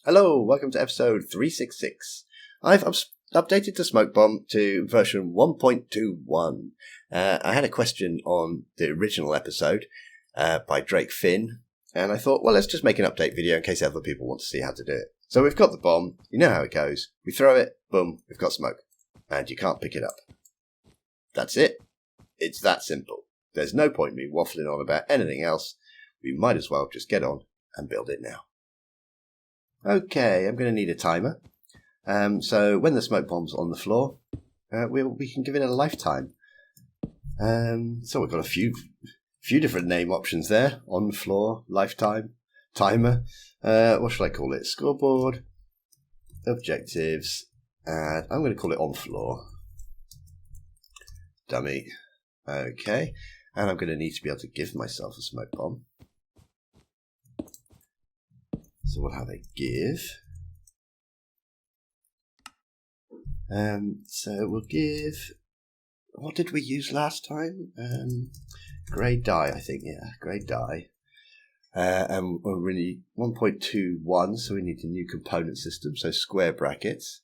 Hello, welcome to episode 366. I've updated the smoke bomb to version 1.21. I had a question on the original episode by Drakefin, and I thought, well, let's just make an update video in case other people want to see how to do it. So we've got the bomb, you know how it goes. We throw it, boom, we've got smoke, and you can't pick it up. That's it. It's that simple. There's no point in me waffling on about anything else. We might as well just get on and build it now. Okay, I'm going to need a timer. So when the smoke bomb's on the floor, we can give it a lifetime. So we've got a few different name options there. On floor, lifetime, timer. What should I call it? Scoreboard, objectives, and I'm going to call it on floor. Dummy. Okay, and I'm going to need to be able to give myself a smoke bomb. So we'll have a give. So we'll give, what did we use last time? Grey die, I think, yeah, grey die. And we're really 1.21, so we need a new component system, so square brackets.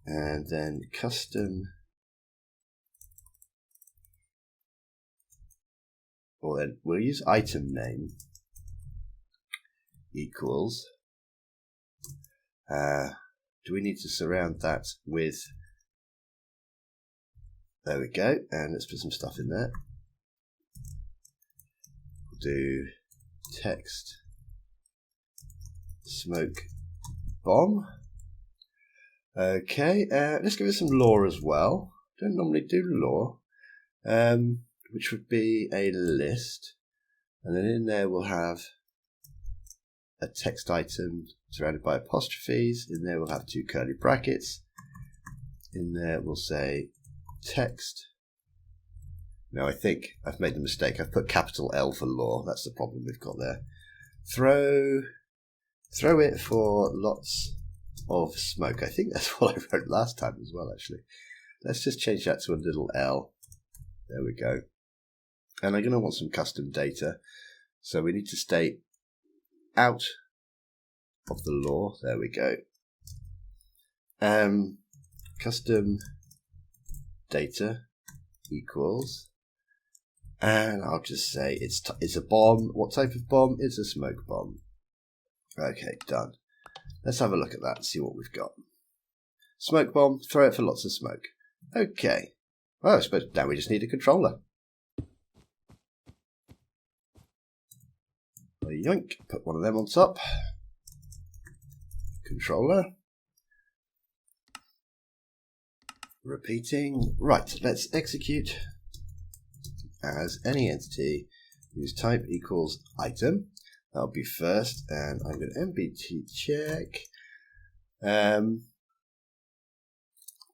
And then custom, or then we'll use item name equals, do we need to surround that with, there we go, and let's put some stuff in there. We'll do text smoke bomb. Okay, let's give it some lore as well. Don't normally do lore, which would be a list, and then in there we'll have a text item surrounded by apostrophes. In there we'll have two curly brackets. In there we'll say text. Now I think I've made the mistake. I've put capital L for lore. That's the problem we've got there. Throw it for lots of smoke. I think that's what I wrote last time as well, actually. Let's just change that to a little L. There we go. And I'm going to want some custom data. So we need to state out of the lore. There we go. Custom data equals, and I'll just say it's a bomb. What type of bomb? It's a smoke bomb. Okay, done. Let's have a look at that and see what we've got. Smoke bomb, throw it for lots of smoke. Okay. Well, I suppose now we just need a controller. Yoink, put one of them on top. Controller. Repeating. Right, let's execute as any entity whose type equals item. That'll be first, and I'm going to MBT check.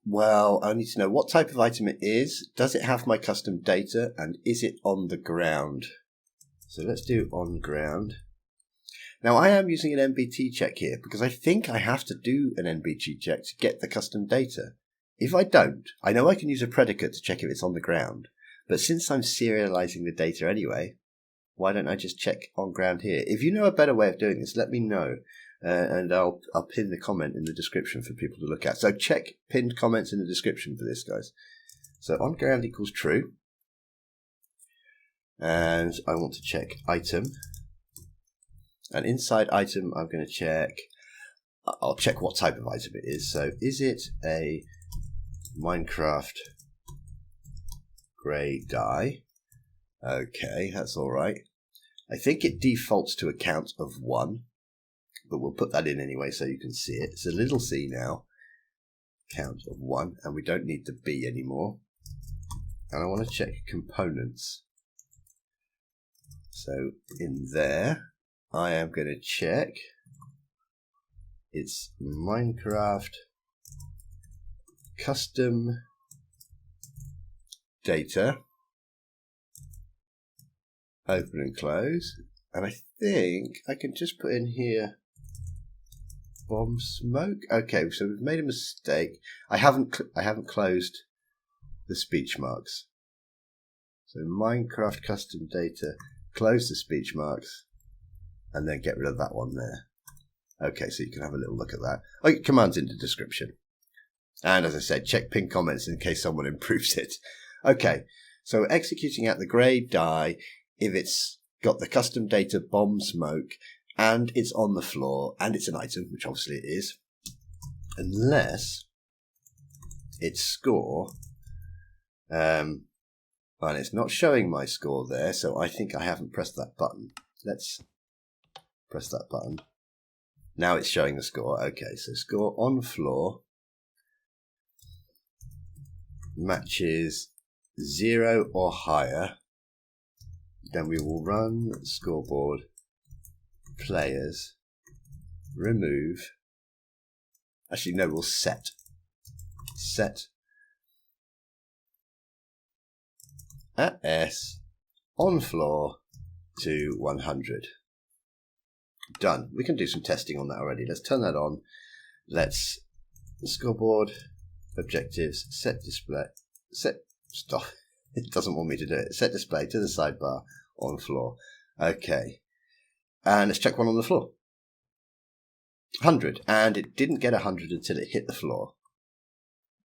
Well, I need to know what type of item it is. Does it have my custom data, and is it on the ground? So let's do on ground. Now I am using an MBT check here because I think I have to do an MBT check to get the custom data. If I don't, I know I can use a predicate to check if it's on the ground, but since I'm serializing the data anyway, why don't I just check on ground here? If you know a better way of doing this, let me know, and I'll pin the comment in the description for people to look at. So check pinned comments in the description for this, guys. So on ground equals true. And I want to check item, and inside item I'm going to check, I'll check what type of item it is. So is it a Minecraft grey die? Okay, that's alright. I think it defaults to a count of 1, but we'll put that in anyway so you can see it. It's a little c now, count of 1, and we don't need the b anymore. And I want to check components. So in there, I am going to check it's Minecraft custom data, open and close, and I think I can just put in here bomb smoke. Okay, so we've made a mistake. I haven't closed the speech marks. So Minecraft custom data, close the speech marks, and then get rid of that one there. Okay, so you can have a little look at that. Oh, commands in the description. And as I said, check pinned comments in case someone improves it. Okay, so we're executing out the grey die if it's got the custom data bomb smoke and it's on the floor and it's an item, which obviously it is, unless it's score. And it's not showing my score there, so I think I haven't pressed that button. Let's press that button. Now it's showing the score. Okay, so score on floor matches 0 or higher. Then we will run scoreboard players remove. Actually, no, we'll set at S on floor to 100. Done. We can do some testing on that already. Let's turn that on. Let's scoreboard objectives, set display, stop. It doesn't want me to do it. Set display to the sidebar on floor. Okay. And let's check one on the floor. 100. And it didn't get 100 until it hit the floor.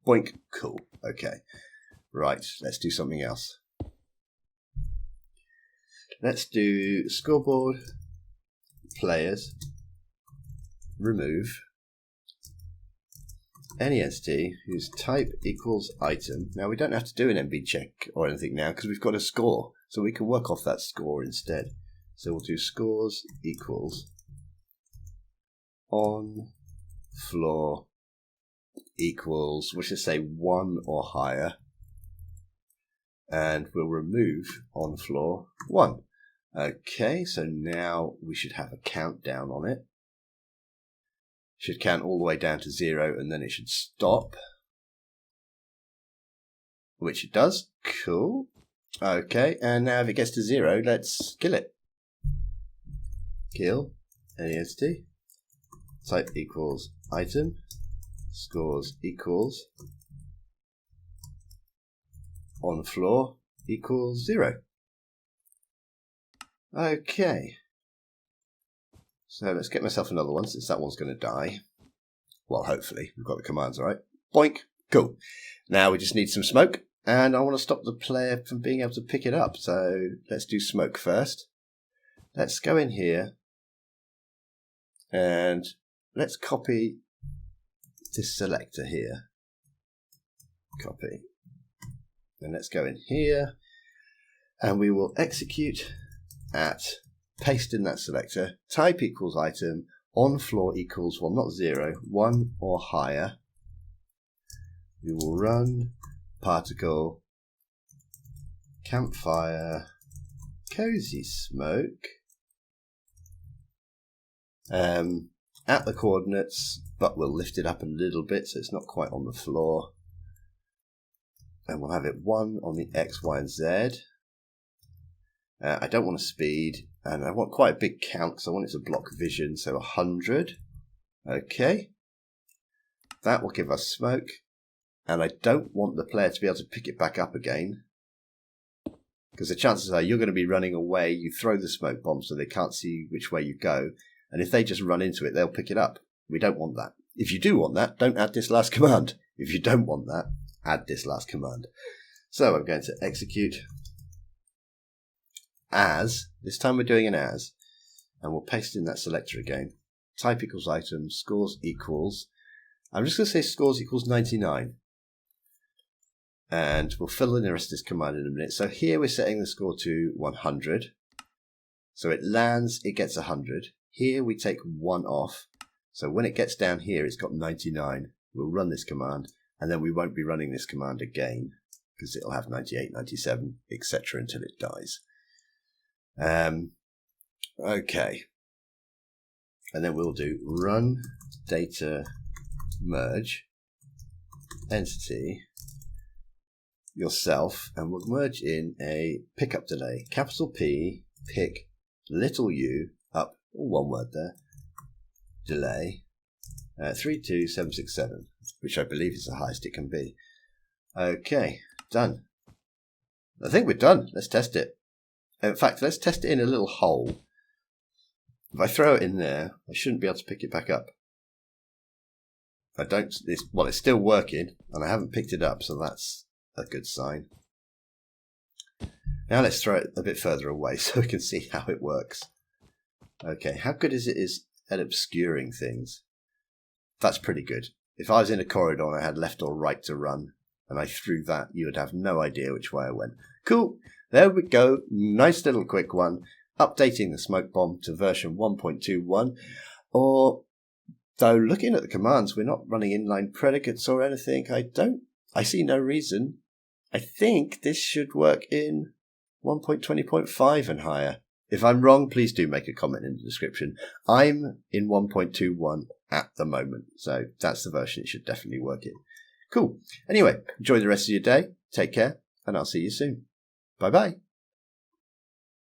Boink. Cool. Okay. Right. Let's do something else. Let's do scoreboard players remove any entity whose type equals item. Now we don't have to do an MB check or anything now because we've got a score, so we can work off that score instead. So we'll do scores equals on floor equals, we should say 1 or higher, and we'll remove on floor 1. Okay, so now we should have a countdown on it. Should count all the way down to 0 and then it should stop, which it does. Cool. Okay, and now if it gets to 0, let's kill it. Kill any entity. Type equals item. Scores equals on floor equals 0. Okay. So let's get myself another one since that one's going to die. Well, hopefully. We've got the commands, all right? Boink. Cool. Now we just need some smoke, and I want to stop the player from being able to pick it up. So let's do smoke first. Let's go in here, and let's copy this selector here. Copy. And let's go in here, and we will execute at paste in that selector, type equals item, on floor equals, well, not 0, 1 or higher. We will run particle campfire cozy smoke at the coordinates, but we'll lift it up a little bit so it's not quite on the floor. And we'll have it 1 on the X, Y, and Z. I don't want a speed, and I want quite a big count because I want it to block vision, so 100. Okay. That will give us smoke, and I don't want the player to be able to pick it back up again, because the chances are you're going to be running away, you throw the smoke bomb so they can't see which way you go, and if they just run into it, they'll pick it up. We don't want that. If you do want that, don't add this last command. If you don't want that, add this last command. So I'm going to execute as, this time we're doing an as, and we'll paste in that selector again. Type equals item, scores equals, I'm just going to say scores equals 99. And we'll fill in the rest of this command in a minute. So here we're setting the score to 100. So it lands, it gets 100. Here we take 1 off. So when it gets down here, it's got 99. We'll run this command, and then we won't be running this command again, because it'll have 98, 97, etc. until it dies. Okay. And then we'll do run data merge entity yourself, and we'll merge in a pickup delay, capital P, pick, little u, up, one word there, delay, 32767, which I believe is the highest it can be. Okay, done. I think we're done. Let's test it. In fact, let's test it in a little hole. If I throw it in there, I shouldn't be able to pick it back up. It's still working, and I haven't picked it up, so that's a good sign. Now let's throw it a bit further away so we can see how it works. Okay, how good is it at obscuring things? That's pretty good. If I was in a corridor and I had left or right to run, and I threw that, you would have no idea which way I went. Cool, there we go. Nice little quick one. Updating the smoke bomb to version 1.21, though looking at the commands, we're not running inline predicates or anything. I see no reason. I think this should work in 1.20.5 and higher. If I'm wrong, please do make a comment in the description. I'm in 1.21 at the moment, so that's the version it should definitely work in. Cool. Anyway, enjoy the rest of your day. Take care, and I'll see you soon. Bye-bye.